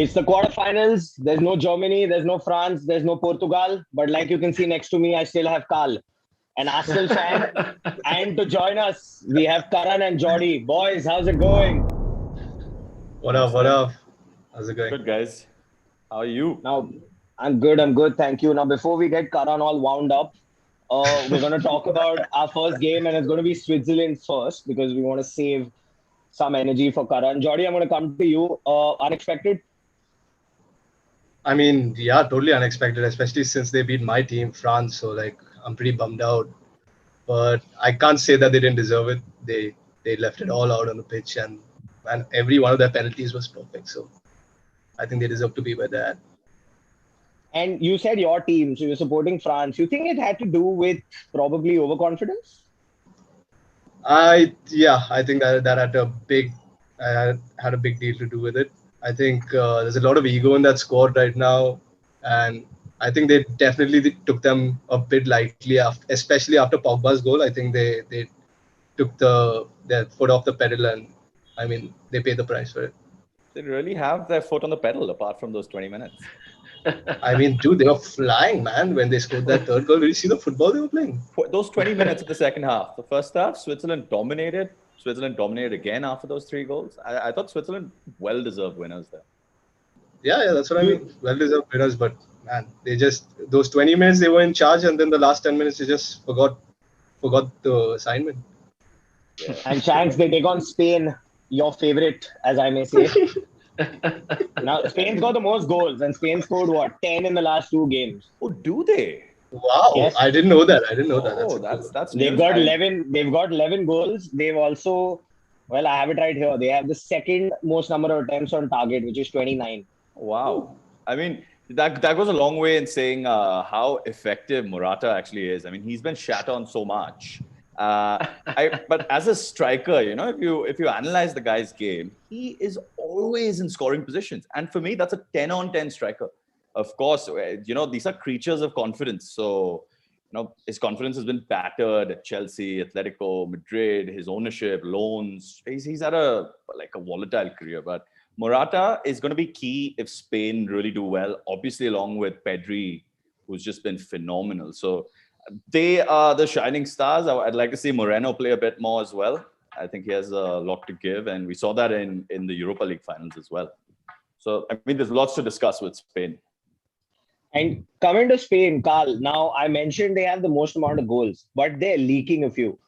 It's the quarterfinals. There's no Germany, there's no France, there's no Portugal. But like you can see next to me, I still have Carl, an Arsenal fan. And to join us, we have Karan and Jordy. Boys, how's it going? What up? What up? How's it going? Good, guys. How are you? Now, I'm good. Thank you. Now, before we get Karan all wound up, we're going to talk about our first game, and it's going to be Switzerland first because we want to save some energy for Karan. Jordy, I'm going to come to you. Unexpected? I mean, yeah, totally unexpected, especially since they beat my team, France. So, I'm pretty bummed out. But I can't say that they didn't deserve it. They left it all out on the pitch, and every one of their penalties was perfect. So, I think they deserve to be where they're at. And you said your team, so you're supporting France. You think it had to do with probably overconfidence? I think that had a big deal to do with it. I think there's a lot of ego in that squad right now, and I think they definitely took them a bit lightly, especially after Pogba's goal. I think they took their foot off the pedal, and I mean they paid the price for it. They really have their foot on the pedal apart from those 20 minutes. I mean, dude, they were flying, man, when they scored that third goal. Did you see the football they were playing? Those 20 minutes of the second half. The first half, Switzerland dominated. Switzerland dominated again after those 3 goals. I thought Switzerland well-deserved winners there. Yeah, that's what I mean. Well-deserved winners, but man, those 20 minutes they were in charge, and then the last 10 minutes they just forgot the assignment. Yeah. And Shanks, they take on Spain, your favorite, as I may say. Now, Spain's got the most goals, and Spain scored 10 in the last 2 games. Oh, do they? Wow, yes. I didn't know that. That's they've got 11. They've got 11 goals. They've also, I have it right here. They have the second most number of attempts on target, which is 29. Wow. I mean, that goes a long way in saying how effective Morata actually is. I mean, he's been shat on so much. But as a striker, if you analyze the guy's game, he is always in scoring positions. And for me, that's a 10-on-10 striker. Of course, these are creatures of confidence. So, his confidence has been battered at Chelsea, Atletico, Madrid, his ownership, loans. He's had a volatile career. But Morata is going to be key if Spain really do well, obviously along with Pedri, who's just been phenomenal. So they are the shining stars. I'd like to see Moreno play a bit more as well. I think he has a lot to give. And we saw that in the Europa League finals as well. So, I mean, there's lots to discuss with Spain. And coming to Spain, Carl, now I mentioned they have the most amount of goals, but they're leaking a few.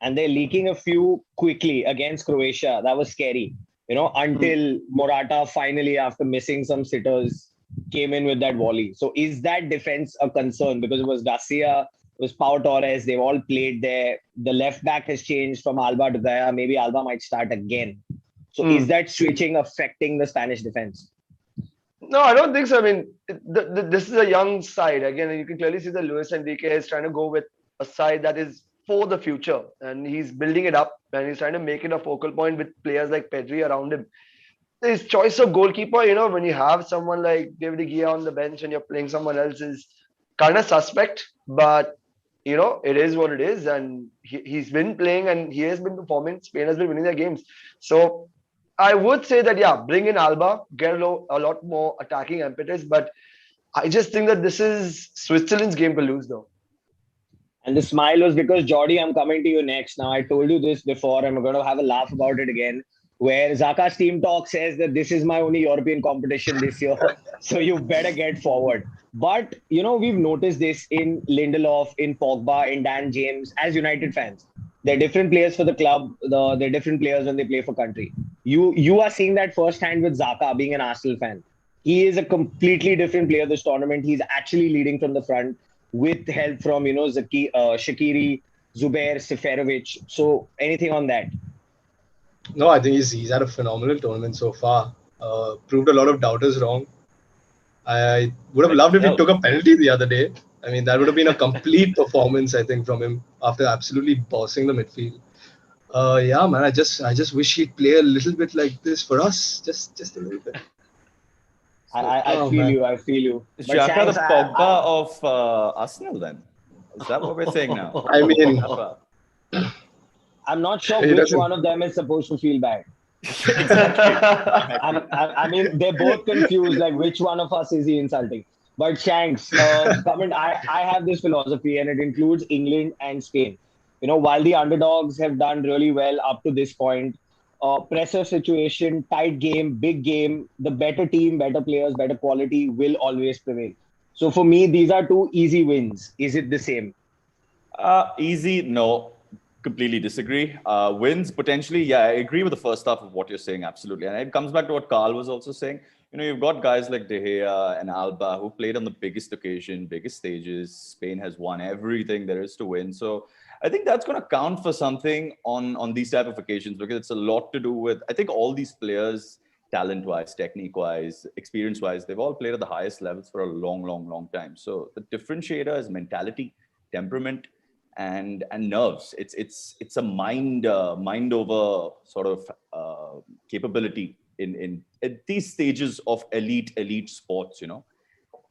And they're leaking a few quickly against Croatia. That was scary, until Morata finally, after missing some sitters, came in with that volley. So is that defense a concern? Because it was Garcia, it was Pau Torres, they've all played there. The left back has changed from Alba to Gaya. Maybe Alba might start again. So is that switching affecting the Spanish defense? No, I don't think so. I mean, this is a young side. Again, you can clearly see that Luis Enrique is trying to go with a side that is for the future. And he's building it up and he's trying to make it a focal point with players like Pedri around him. His choice of goalkeeper, when you have someone like David De Gea on the bench and you're playing someone else is kind of suspect. But, it is what it is. And he's been playing and he has been performing. Spain has been winning their games. So I would say that, bring in Alba, get a lot more attacking impetus. But I just think that this is Switzerland's game to lose, though. And the smile was because, Jordy, I'm coming to you next. Now, I told you this before, and we're going to have a laugh about it again, where Xhaka's team talk says that this is my only European competition this year. So you better get forward. But, we've noticed this in Lindelof, in Pogba, in Dan James, as United fans. They're different players for the club. They're different players when they play for country. You are seeing that firsthand with Xhaka, being an Arsenal fan. He is a completely different player this tournament. He's actually leading from the front with help from, Shaqiri, Zubair, Seferovic. So anything on that? No, I think he's had a phenomenal tournament so far. Proved a lot of doubters wrong. I would have loved if he took a penalty the other day. I mean, that would have been a complete performance, I think, from him after absolutely bossing the midfield. Yeah, man, I just wish he'd play a little bit like this for us, just a little bit. I feel you. Is Xhaka the Pogba of Arsenal then? Is that what we're saying now? I mean, I'm not sure which one of them is supposed to feel bad. I mean, they're both confused, like which one of us is he insulting? But Shanks, I have this philosophy, and it includes England and Spain. You know, while the underdogs have done really well up to this point, pressure situation, tight game, big game, the better team, better players, better quality will always prevail. So for me, these are two easy wins. Is it the same? Easy, no. Completely disagree. Wins potentially, yeah. I agree with the first half of what you're saying, absolutely. And it comes back to what Carl was also saying. You know, you've got guys like De Gea and Alba who played on the biggest occasion, biggest stages. Spain has won everything there is to win. So I think that's going to count for something on these type of occasions, because it's a lot to do with, I think, all these players, talent-wise, technique-wise, experience-wise, they've all played at the highest levels for a long, long, long time. So the differentiator is mentality, temperament, and nerves. It's a mind over sort of capability in at these stages of elite sports, you know.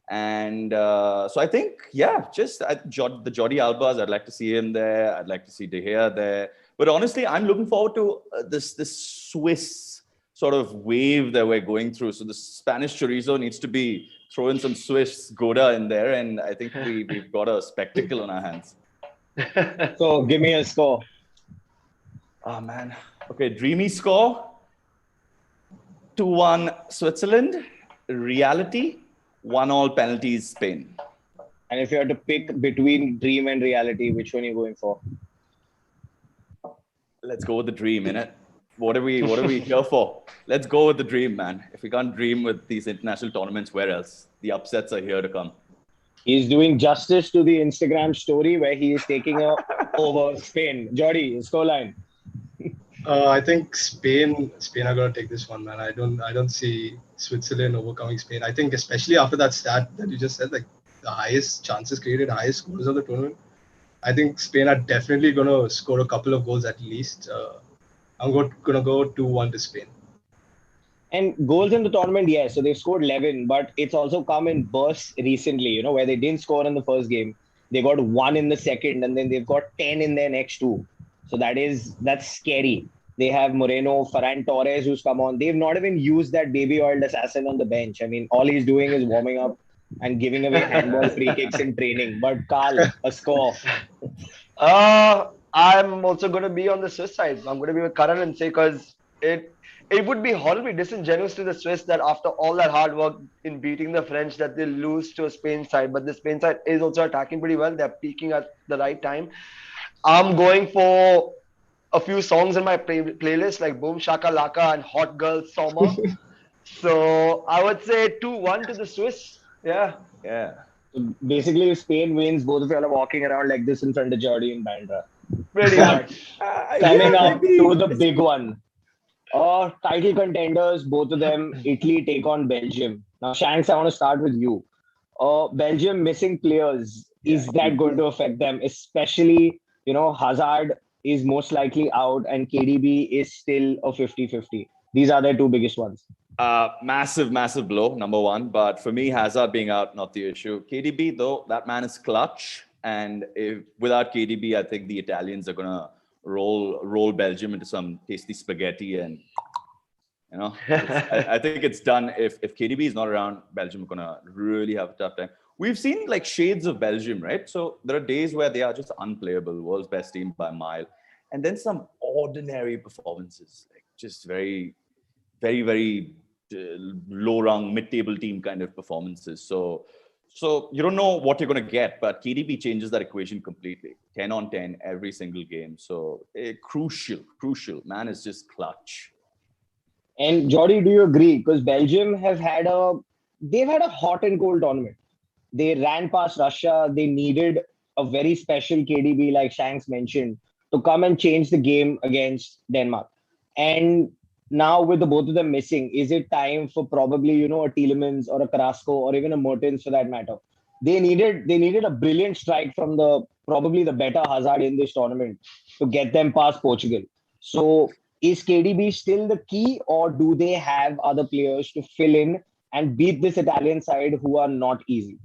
And so I think, yeah, just the Jordi Albas, I'd like to see him there. I'd like to see De Gea there. But honestly, I'm looking forward to this Swiss sort of wave that we're going through. So the Spanish chorizo needs to be throwing some Swiss Gouda in there, and I think we've got a spectacle on our hands. So give me a score. Oh man. Okay, dreamy score. 2-1 Switzerland. Reality, 1-1 penalties Spain. And if you had to pick between dream and reality, which one are you going for? Let's go with the dream, innit? What are we here for? Let's go with the dream, man. If we can't dream with these international tournaments, where else? The upsets are here to come. He's doing justice to the Instagram story where he is taking over Spain. Jordi, scoreline. I think Spain are going to take this one, man. I don't see Switzerland overcoming Spain. I think especially after that stat that you just said, like the highest chances created, highest scores of the tournament. I think Spain are definitely going to score a couple of goals at least. I'm going to go 2-1 to Spain. And goals in the tournament, yes. So they've scored 11, but it's also come in bursts recently, you know, where they didn't score in the first game. They got 1 in the second, and then they've got 10 in their next 2. So that's scary. They have Moreno, Ferran Torres, who's come on. They've not even used that baby oiled assassin on the bench. I mean, all he's doing is warming up and giving away handball free kicks in training. But Carl, a score. I'm also going to be on the Swiss side. I'm going to be with Karan and say, because it would be horribly disingenuous to the Swiss that after all that hard work in beating the French, that they lose to a Spain side. But the Spain side is also attacking pretty well. They're peaking at the right time. I'm going for a few songs in my playlist like Boom Shaka Laka and Hot Girl Summer. So I would say 2-1 to the Swiss. Yeah. Yeah. So basically, if Spain wins, both of you are walking around like this in front of Jordi and Bandra. Pretty much. Coming up to the big one. Title contenders, both of them, Italy take on Belgium. Now, Shanks, I want to start with you. Belgium missing players, is that going to affect them? Especially, you know, Hazard is most likely out and KDB is still a 50-50. These are their two biggest ones. Massive blow, number one. But for me, Hazard being out, not the issue. KDB, though, that man is clutch. And without KDB, I think the Italians are going to roll Belgium into some tasty spaghetti. And, you know, I think it's done. If KDB is not around, Belgium are going to really have a tough time. We've seen like shades of Belgium, right? So there are days where they are just unplayable, world's best team by a mile. And then some ordinary performances, like just very, very, very low-rung, mid-table team kind of performances. So you don't know what you're going to get, but KDB changes that equation completely. 10 on 10 every single game. So crucial. Man is just clutch. And Jordi, do you agree? Because Belgium they've had a hot and cold tournament. They ran past Russia. They needed a very special KDB, like Shanks mentioned, to come and change the game against Denmark. And now with the both of them missing, is it time for probably, you know, a Tielemans or a Carrasco or even a Mertens for that matter? They needed a brilliant strike from probably the better Hazard in this tournament to get them past Portugal. So is KDB still the key, or do they have other players to fill in and beat this Italian side who are not easy?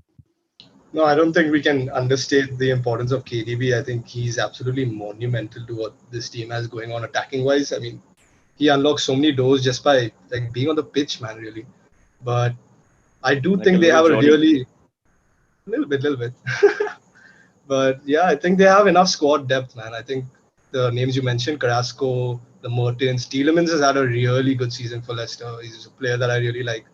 No, I don't think we can understate the importance of KDB. I think he's absolutely monumental to what this team has going on attacking wise. I mean, he unlocks so many doors just by like being on the pitch, man. Really, but I do Like a think they little have a Jordy. really little bit. But yeah, I think they have enough squad depth, man. I think the names you mentioned, Carrasco, the Mertens, Tielemans has had a really good season for Leicester. He's a player that I really like.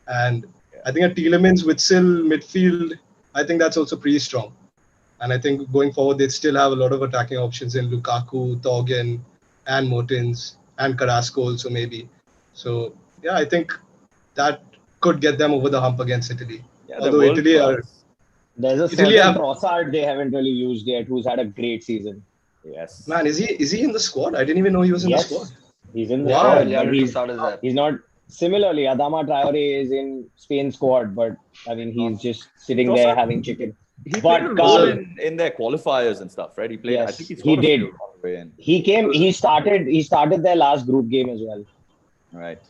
And I think a Tielemans, Witsel, midfield, I think that's also pretty strong. And I think going forward, they still have a lot of attacking options in Lukaku, Thorgan, and Mertens, and Carrasco also maybe. So yeah, I think that could get them over the hump against Italy. Yeah, they're Although world class. There's a Italy certain have Trossard they haven't really used yet, who's had a great season. Yes. man, is he in the squad? I didn't even know he was in the squad. Yes, he's in the Wow. squad, Leandro but Trossard is there. he's not. Similarly, Adama Traore is in Spain squad, but I mean he's just sitting there Trossard- having chicken. He But played a role Carl- in their qualifiers and stuff, right? He played. I Yes, think he he scored a did. few all the way in. He came. He started their last group game as well. Right.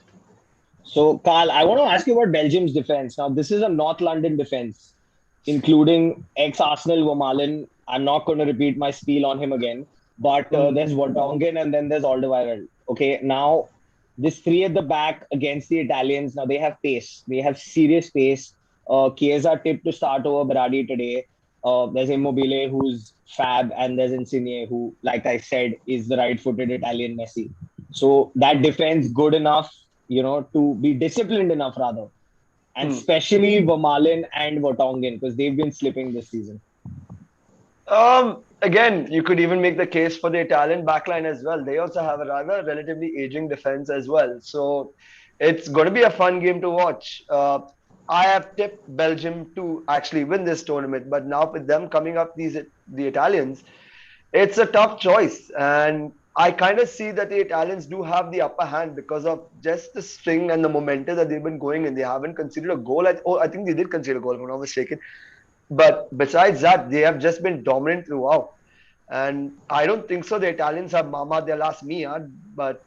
So, Carl, I want to ask you about Belgium's defense. Now, this is a North London defense, including ex-Arsenal Vermaelen. I'm not going to repeat my spiel on him again, but there's Vertonghen and then there's Alderweireld. Okay, now this three at the back against the Italians. Now they have pace. They have serious pace. Chiesa tipped to start over Berardi today. There's Immobile, who's fab, and there's Insigne, who, like I said, is the right-footed Italian Messi. So that defense good enough, to be disciplined enough rather, and especially Vermaelen and Vertonghen because they've been slipping this season. Again, you could even make the case for the Italian backline as well. They also have a rather relatively aging defense as well. So it's going to be a fun game to watch. I have tipped Belgium to actually win this tournament, but now with them coming up, the Italians, it's a tough choice. And I kind of see that the Italians do have the upper hand because of just the string and the momentum that they've been going in. They haven't conceded a goal. I think they did concede a goal, if I'm not mistaken. But besides that, they have just been dominant throughout. And I don't think so. The Italians have Mama de las Mia, but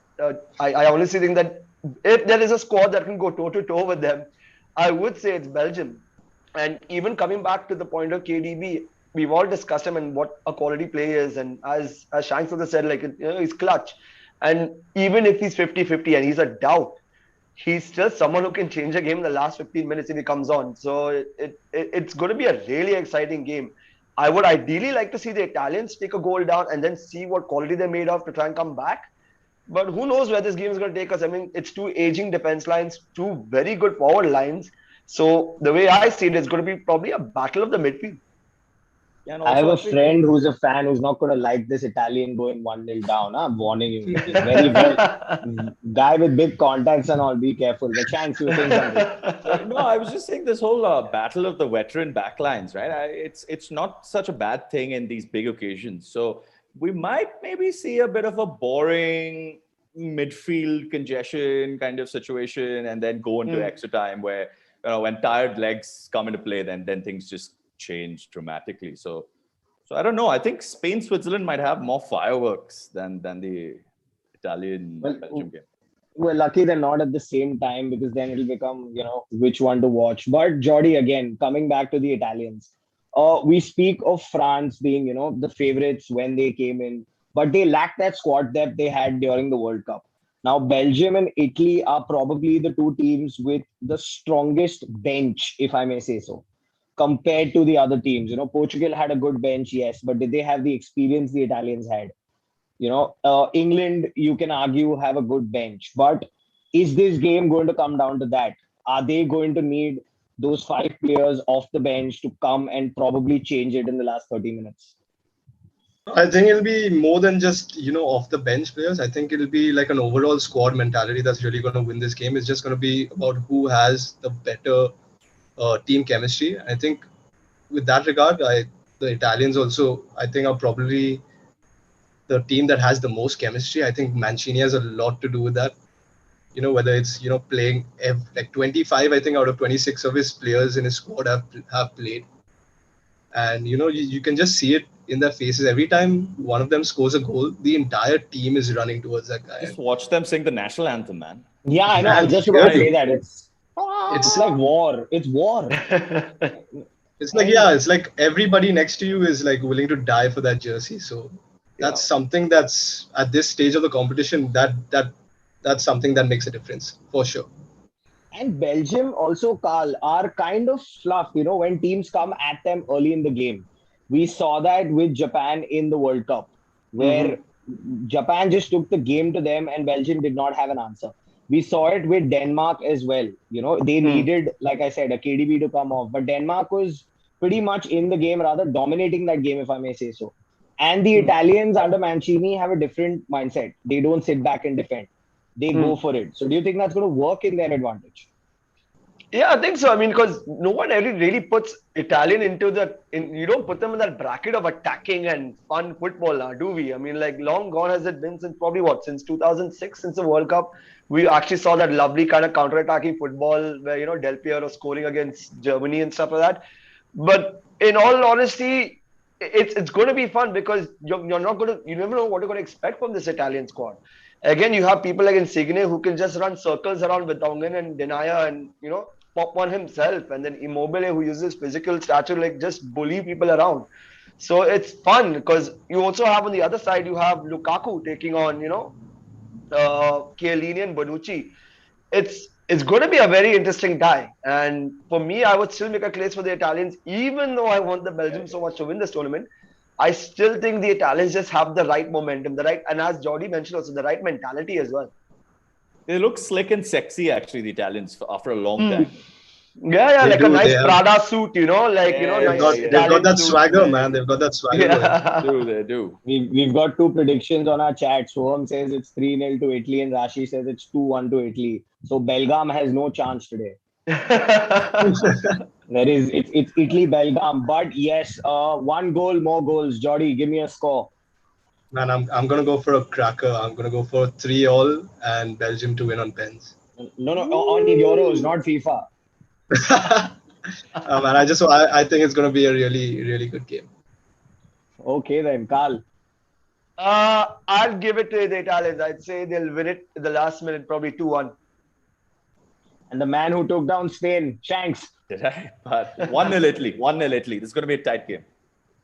I honestly think that if there is a squad that can go toe-to-toe with them, I would say it's Belgium. And even coming back to the point of KDB, we've all discussed him and what a quality player is. And as Shanks also said, he's clutch. And even if he's 50-50 and he's a doubt, he's still someone who can change a game in the last 15 minutes if he comes on. So it's going to be a really exciting game. I would ideally like to see the Italians take a goal down and then see what quality they're made of to try and come back. But who knows where this game is going to take us? I mean, it's two aging defense lines, two very good forward lines. So the way I see it, it's going to be probably a battle of the midfield. Yeah, and I have also a friend who's a fan who's not going to like this Italian going 1-0 down. I'm warning you. He's very well. Guy with big contacts and all, be careful. The chance you think something. No, I was just saying this whole battle of the veteran backlines, right? It's not such a bad thing in these big occasions. So we might maybe see a bit of a boring midfield congestion kind of situation and then go into extra time where, when tired legs come into play, then things just change dramatically. So I don't know. I think Spain, Switzerland might have more fireworks than the Italian Belgium game. We're lucky they're not at the same time because then it'll become, which one to watch. But Jordi, again, coming back to the Italians, we speak of France being, the favorites when they came in, but they lack that squad depth they had during the World Cup. Now, Belgium and Italy are probably the two teams with the strongest bench, if I may say so, compared to the other teams. Portugal had a good bench, yes, but did they have the experience the Italians had? England, you can argue, have a good bench. But is this game going to come down to that? Are they going to need those 5 players off the bench to come and probably change it in the last 30 minutes? I think it'll be more than just, off the bench players. I think it'll be like an overall squad mentality that's really going to win this game. It's just going to be about who has the better team chemistry. I think with that regard, the Italians also, I think, are probably the team that has the most chemistry. I think Mancini has a lot to do with that. Whether it's, playing like 25, I think out of 26 of his players in his squad have played. And, you can just see it in their faces. Every time one of them scores a goal, the entire team is running towards that guy. Just watch them sing the national anthem, man. Yeah, I know. I was just about to say that. It's like war. It's war. It's like, it's like everybody next to you is like willing to die for that jersey. So that's something that's at this stage of the competition that that's something that makes a difference for sure. And Belgium also, Carl, are kind of fluff, when teams come at them early in the game. We saw that with Japan in the World Cup, where Japan just took the game to them and Belgium did not have an answer. We saw it with Denmark as well. They needed, like I said, a KDB to come off, but Denmark was pretty much in the game, rather dominating that game, if I may say so. And the Italians under Mancini have a different mindset. They don't sit back and defend. They go for it. So do you think that's going to work in their advantage? Yeah, I think so. I mean, because no one really puts Italian into you don't put them in that bracket of attacking and fun football now, do we? I mean, like long gone has it been since probably since 2006, since the World Cup. We actually saw that lovely kind of counter-attacking football where, Del Piero scoring against Germany and stuff like that. But in all honesty, it's going to be fun because you never know what you're going to expect from this Italian squad. Again, you have people like Insigne who can just run circles around Vertonghen and Denayer and, pop one himself. And then Immobile who uses physical stature, like just bully people around. So it's fun because you also have on the other side, you have Lukaku taking on, Chiellini and Bonucci. It's going to be a very interesting tie. And for me, I would still make a case for the Italians, even though I want the Belgium so much to win this tournament. I still think the Italians just have the right momentum, and as Jordi mentioned also, the right mentality as well. They look slick and sexy, actually, the Italians, after a long time. Yeah, They like do, a nice they have- Prada suit, Yeah, nice They've Italian got that suit. swagger, man. They've got that swagger. Going. They do. We've got two predictions on our chat. Soham says it's 3-0 to Italy and Rashi says it's 2-1 to Italy. So Belgium has no chance today. It's Italy Belgium, but yes, one goal, more goals. Jordi, give me a score. Man, I'm gonna go for a cracker. I'm gonna go for 3-3 and Belgium to win on pens. No, on Euros, not FIFA. Man, I think it's gonna be a really, really good game. Okay then, Carl. I'll give it to the Italians. I'd say they'll win it in the last minute, probably 2-1. And the man who took down Spain, Shanks. Did I? But 1-0 Italy. 1-0 Italy. This is going to be a tight game.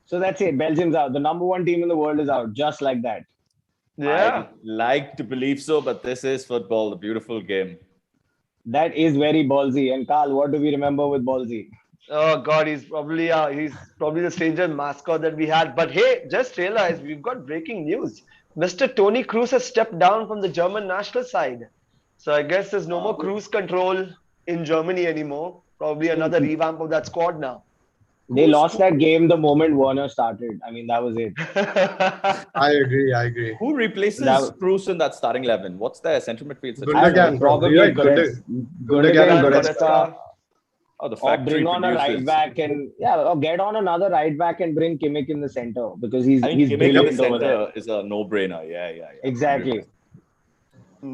So that's it. Belgium's out. The number one team in the world is out, just like that. Yeah. I'd like to believe so, but this is football, the beautiful game. That is very ballsy. And Carl, what do we remember with ballsy? Oh God, he's probably the stranger mascot that we had. But hey, just realized we've got breaking news. Mr. Tony Kroos has stepped down from the German national side. So I guess there's no more cruise control in Germany anymore. Probably another revamp of that squad now. They lost that game the moment Werner started. I mean, that was it. I agree. Who replaces Kroos in that starting 11? What's their central midfield situation? Gundogan, Probably right, Gundogan, Goretzka. Oh, the Or factory bring on a produces. right back or get on another right back and bring Kimmich in the center because he's I think Kimmich in the brilliant over there. center is a no-brainer. Yeah. Exactly.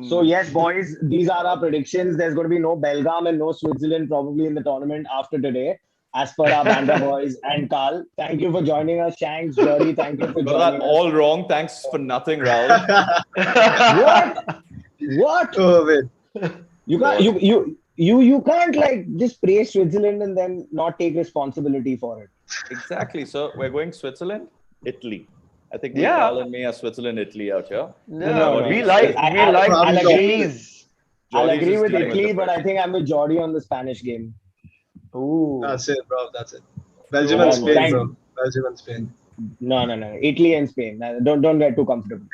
So yes, boys, these are our predictions. There's going to be no Belgium and no Switzerland probably in the tournament after today, as per our Banda boys and Carl. Thank you for joining us, Shanks, Jordi. Thank you for Got that joining us. all wrong. Thanks for nothing, Rahul. What? Oh, wait. You can't like just praise Switzerland and then not take responsibility for it. Exactly. So we're going Switzerland, Italy. I think Yeah. Carl and me are Switzerland, Italy out here. No, No. we like I'll cheese. I'll Jordi's agree just with dealing with Italy, the but I pressure. think I'm with Jordi on the Spanish game. Ooh. That's it, bro. That's it. Belgium and Spain, bro. Belgium and Spain. No. Italy and Spain. Don't get too comfortable.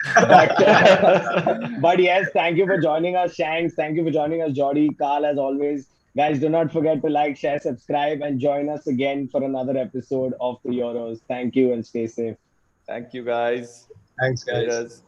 But yes, thank you for joining us, Shanks. Thank you for joining us, Jordi. Carl, as always. Guys, do not forget to like, share, subscribe, and join us again for another episode of the Euros. Thank you and stay safe. Thank you, guys. Thanks, guys. Cheers.